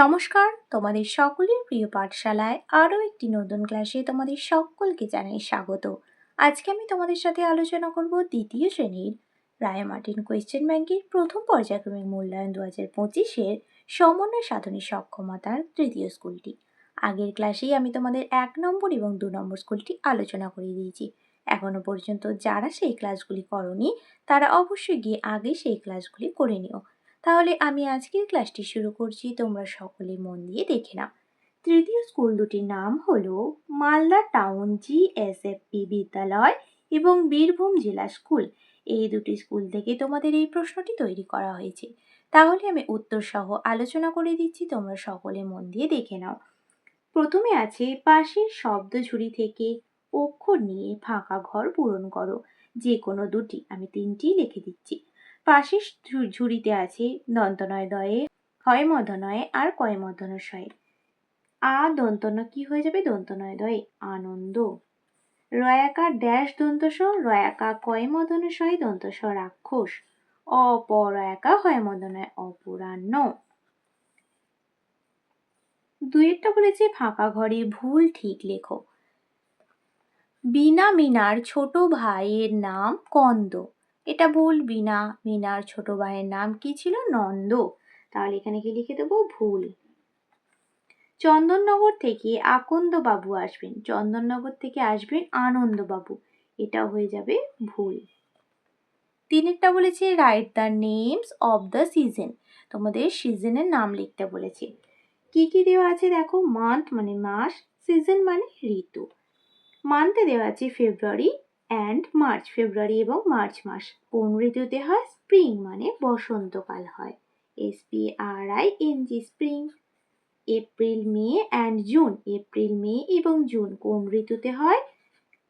নমস্কার, তোমাদের সকলের প্রিয় পাঠশালায় আরও একটি নতুন ক্লাসে তোমাদের সকলকে জানাই স্বাগত। আজকে আমি তোমাদের সাথে আলোচনা করব দ্বিতীয় শ্রেণীর রায় মার্টিন কোয়েশ্চেন ব্যাংকের প্রথম পর্যায়ক্রমিক মূল্যায়ন 2025-এর সমন্বয় সাধনী সক্ষমতার তৃতীয় স্কুলটি। আগের ক্লাসেই আমি তোমাদের 1 নম্বর এবং 2 নম্বর স্কুলটি আলোচনা করে দিয়েছি। এখনো পর্যন্ত যারা সেই ক্লাসগুলি করনি তারা অবশ্যই গিয়ে আগে সেই ক্লাসগুলি করে নিও। তাহলে আমি আজকের ক্লাসটি শুরু করছি, তোমরা সকলে মন দিয়ে দেখে নাও। তৃতীয় স্কুল দুটির নাম হলো মালদা টাউন GSFP বিদ্যালয় এবং বীরভূম জেলা স্কুল। এই দুটি স্কুল থেকে তোমাদের এই প্রশ্নটি তৈরি করা হয়েছে। তাহলে আমি উত্তর সহ আলোচনা করে দিচ্ছি, তোমরা সকলে মন দিয়ে দেখে নাও। প্রথমে আছে পাশের শব্দ ঝুড়ি থেকে অক্ষর নিয়ে ফাঁকা ঘর পূরণ করো। যে কোনো দুটি, আমি 3টি লিখে দিচ্ছি। পাশের ঝুড়িতে আছে দন্তনয় দয়ে, হয় মূর্ধন্যয়ে আর কয় মূর্ধন্য শয়ে। আ দন্তন্য কি হয়ে যাবে? দন্তনয় দয়ে আনন্দ। রয়াকার ড্যাশ দন্তস, রয়াকা কয় মূর্ধন্য শয়ে দন্তস রাক্ষস। অপরয়াকা হয় মূর্ধন্যয় অপরাহ্ন। দুইয়েরটা বলেছে ফাঁকা ঘরে ভুল ঠিক লেখো। বিনা মিনার ছোট ভাইয়ের নাম কন্দ। এটা ভুল। বিনা মিনার ছোট ভাইয়ের নাম কি ছিল? নন্দ। তাহলে এখানে কি লিখে দেবো? ভুল। চন্দননগর থেকে আকন্দ বাবু আসবেন। চন্দননগর থেকে আসবেন আনন্দ বাবু। এটা হয়ে যাবে ভুল। তিনেরটা বলেছে write the names of the season. তোমাদের সিজনের নাম লিখতে বলেছে। কি কি দেওয়া আছে দেখো। মান্থ মানে মাস, সিজন মানে ঋতু। মান্থে দেওয়া আছে ফেব্রুয়ারি অ্যান্ড মার্চ। ফেব্রুয়ারি এবং মার্চ মাস। কোন ঋতুতে হয়? স্প্রিং মানে বসন্তকাল হয়। SPRING spring. April May and June. April May এবং জুন কোন ঋতুতে হয়?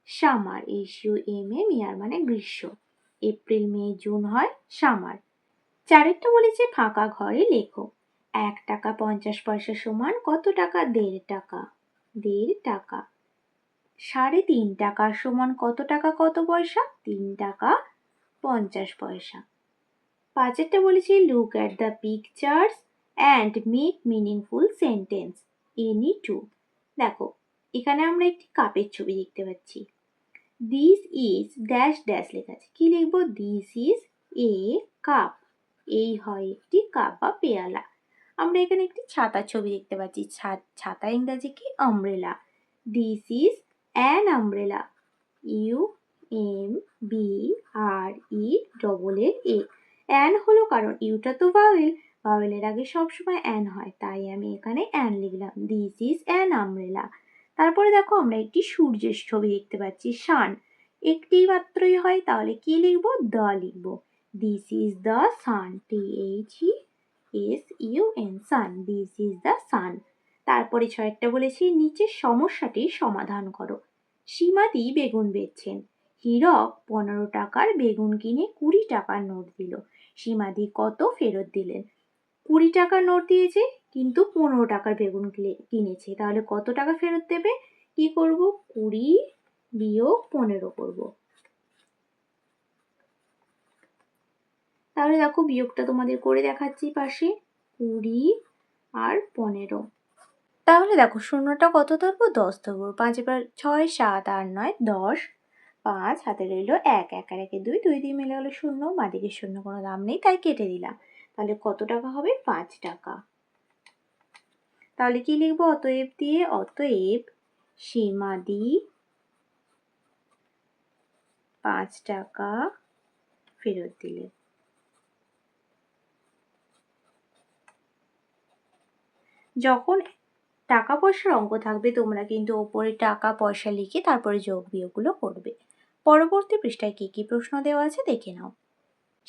সামার। SUMA মিয়ার মানে গ্রীষ্ম। এপ্রিল মে জুন হয় সামার। চারেরটা বলেছে ফাঁকা ঘরে লেখো। 1 টাকা 50 পয়সা সমান কত টাকা? 1.5 টাকা। 1.5 টাকা। 3.5 টাকা সমান কত টাকা কত পয়সা? 3 টাকা 50 পয়সা। পাঁচেরটা বলেছি look at the pictures and make meaningful sentence any two. দেখো এখানে আমরা একটি কাপের ছবি দেখতে পাচ্ছি। দিস ইজ ড্যাশ ড্যাশ লেখা আছে। কি লিখবো? This is a cup. এই হয় একটি কাপ বা পেয়ালা। আমরা এখানে একটি ছাতার ছবি দেখতে পাচ্ছি। ছাতা ইংরাজি কি? Umbrella. This is an umbrella. UMBREAA। An হলো কারণ ইউটা তো ভাওয়েল, ভাওয়েলের আগে সবসময় অ্যান হয়, তাই আমি এখানে অ্যান লিখলাম। This is an umbrella. তারপরে দেখো আমরা একটি সূর্যের ছবি দেখতে পাচ্ছি। সান একটি মাত্রই হয়, তাহলে কি লিখবো? দ্য লিখবো। This is the sun. THESUN sun. This is the sun. তারপরে 6টা বলেছি নিচের সমস্যাটির সমাধান করো। সীমাদি বেগুন বেচছেন। হীরক 15 টাকার বেগুন কিনে 20 টাকার নোট দিল। সীমাদি কত ফেরত দিলেন? 20 টাকার নোট দিয়েছে কিন্তু 15 টাকার বেগুন কিনেছে, তাহলে কত টাকা ফেরত দেবে? কি করব? 20 বিয়োগ 15 করব। তাহলে দেখো বিয়োগটা তোমাদের করে দেখাচ্ছি পাশে। 20 আর 15। তাহলে দেখো শূন্যটা কত ধরবো? 10 ধরবো। 5 এবার 6 7 8 9 10। 5 হাতে রইল 1, 1 আর 1 2, 2 দিয়ে মিলে গেল 0। বাঁদিকে 0 কোনো দাম নেই তাই কেটে দিলাম। তাহলে কত টাকা হবে? 5 টাকা। তাহলে কি লিখবো? অতএব দিয়ে অতএব সীমাদি 5 টাকা ফেরত দিলে। যখন টাকা পয়সার অঙ্ক থাকবে তোমরা কিন্তু ওপরে টাকা পয়সা লিখে তারপরে যোগ বিয়োগগুলো করবে। পরবর্তী পৃষ্ঠায় কি কি প্রশ্ন দেওয়া আছে দেখে নাও।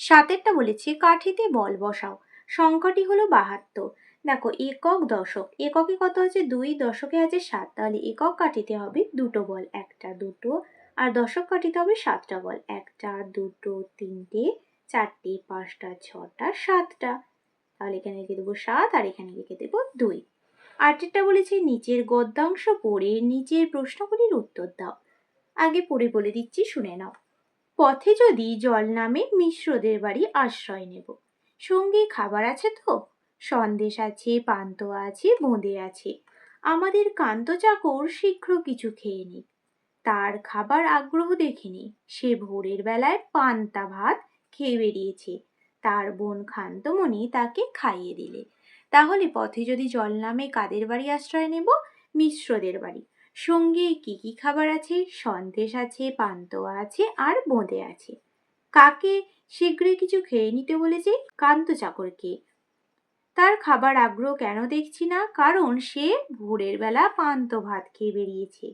7এরটা বলেছি কাঠিতে বল বসাও। সংখ্যাটি হলো 72। দেখো একক দশক। এককে কত আছে? 2, দশকে আছে 7, তাহলে একক কাঠিতে হবে 2টো বল। 1টা 2টো। আর দশক কাঠিতে হবে 7টা বল। 1টা 2টো 3টে 4টে 5টা 6টা 7টা। তাহলে এখানে লিখে দেবো 7 আর এখানে লিখে দেবো 2। 8এরটা বলেছি নিচের গদ্যাংশ পড়ে নিচের প্রশ্নগুলির উত্তর দাও। আগে পড়ে বলে দিচ্ছি, শুনে নাও। পথে যদি জল নামে মিশ্রদের বাড়ি আশ্রয় নেব। সঙ্গে খাবার আছে তো? সন্দেশ আছে, পান্তুয়া আছে, বোঁদে আছে। আমাদের কান্ত চাকর শীঘ্র কিছু খেয়ে নিক। তার খাবার আগ্রহ দেখিনি। সে ভোরের বেলায় পান্তা ভাত খেয়ে বেরিয়েছে। তার বোন খান্তমণি তাকে খাইয়ে দিলে। তাহলে পথে যদি জল নামে কাদের বাড়ি আশ্রয় নেব? মিশ্রদের বাড়ি। সঙ্গে কি কি খাবার আছে? সন্দেশ আছে, পান্তুয়া আছে আর বোঁদে আছে। কাকে শীঘ্রই কিছু খেয়ে নিতে বলেছে? কান্ত চাকরকে। তার খাবার আগ্রহ কেন দেখছি না? কারণ সে ভোরের বেলা পান্তা ভাত খেয়ে বেরিয়েছে।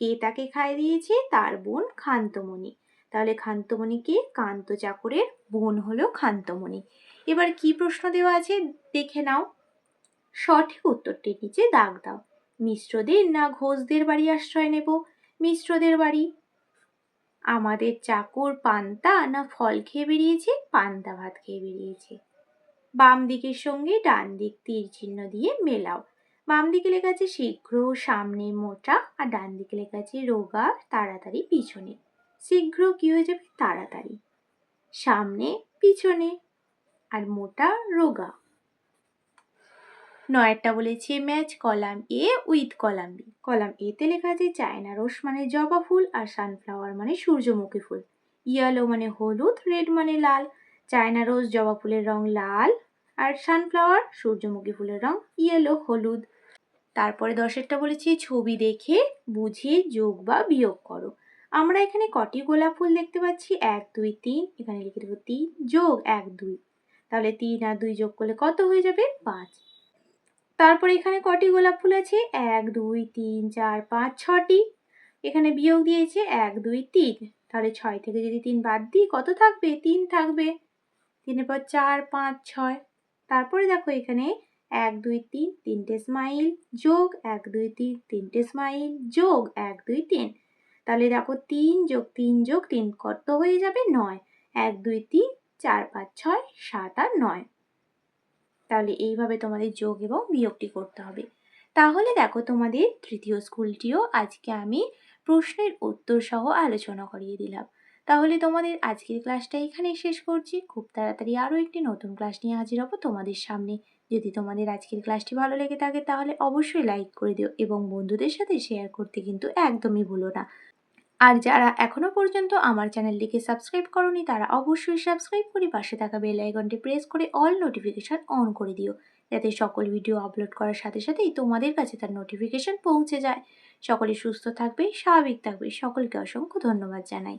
কে তাকে খাইয়ে দিয়েছে? তার বোন খান্তমণি। তাহলে খান্তমণি কে? কান্ত চাকরের বোন হলো খান্তমণি। এবার কি প্রশ্ন দেওয়া আছে দেখে নাও। সঠিক উত্তরটির নিচে দাগ দাও। মিশ্রদের না ঘোষদের বাড়ি আশ্রয় নেব? মিশ্রদের বাড়ি। আমাদের চাকর পান্তা না ফল খেয়ে বেরিয়েছে? পান্তা ভাত খেয়ে বেরিয়েছে। বাম দিকের সঙ্গে ডান দিক তীর চিহ্ন দিয়ে মেলাও। বাম দিকে লেখা আছে শীঘ্র, সামনে মোটা, আর ডান দিকে লেখা আছে রোগা, তাড়াতাড়ি, পিছনে। শীঘ্র কি হয়ে যাবে? তাড়াতাড়ি। সামনে পিছনে, আর মোটা রোগা। নয়েরটা বলেছে match column A with column B. Column A তে লেখা আছে চায়না রোজ মানে জবা ফুল, আর সানফ্লাওয়ার মানে সূর্যমুখী ফুল। ইয়েলো মানে হলুদ, রেড মানে লাল। চায়না রোজ জবা ফুলের রং লাল, আর সানফ্লাওয়ার সূর্যমুখী ফুলের রং ইয়েলো হলুদ। তারপরে 10এরটা বলেছি ছবি দেখে বুঝে যোগ বা বিয়োগ করো। আমরা এখানে কটি গোলাপ ফুল দেখতে পাচ্ছি? 1 2 3। এখানে লিখে দেবো 3 যোগ 1 2। তাহলে 3 আর 2 যোগ করলে কত হয়ে যাবে? 5। তারপরে এখানে কটি গোলাপ ফুল আছে? 1 2 3 4 5 6টি। এখানে বিয়োগ দিয়েছে 1 2 3। তাহলে 6 থেকে যদি 3 বাদ দিই কত থাকবে? 3 থাকবে। 3 পর 4 5 6। তারপরে দেখো এখানে 1 2 3 তিনটে স্মাইল যোগ 1 2 3 তিনটে স্মাইল যোগ 1 2 3। তাহলে দেখো 3 যোগ 3 যোগ 3 কত হয়ে যাবে? 9। 1 2 3 4 5 6 7 আর 9। তাহলে এইভাবে তোমাদের যোগ এবং বিয়োগটি করতে হবে। তাহলে দেখো তোমাদের তৃতীয় স্কুলটিও আজকে আমি প্রশ্নের উত্তর সহ আলোচনা করিয়ে দিলাম। তাহলে তোমাদের আজকের ক্লাসটা এখানেই শেষ করছি। খুব তাড়াতাড়ি আরও একটি নতুন ক্লাস নিয়ে হাজির হব তোমাদের সামনে। যদি তোমাদের আজকের ক্লাসটি ভালো লেগে থাকে তাহলে অবশ্যই লাইক করে দিও এবং বন্ধুদের সাথে শেয়ার করতে কিন্তু একদমই ভুলো না। আর যারা এখনো পর্যন্ত আমার চ্যানেলটিকে সাবস্ক্রাইব করোনি তারা অবশ্যই সাবস্ক্রাইব করে পাশে থাকা বেল আইকনটি প্রেস করে অল নোটিফিকেশন অন করে দিও, যাতে সকল ভিডিও আপলোড করার সাথে সাথেই তোমাদের কাছে তার নোটিফিকেশন পৌঁছে যায়। সকলে সুস্থ থাকবে, স্বাভাবিক থাকবে। সকলকে অসংখ্য ধন্যবাদ জানাই।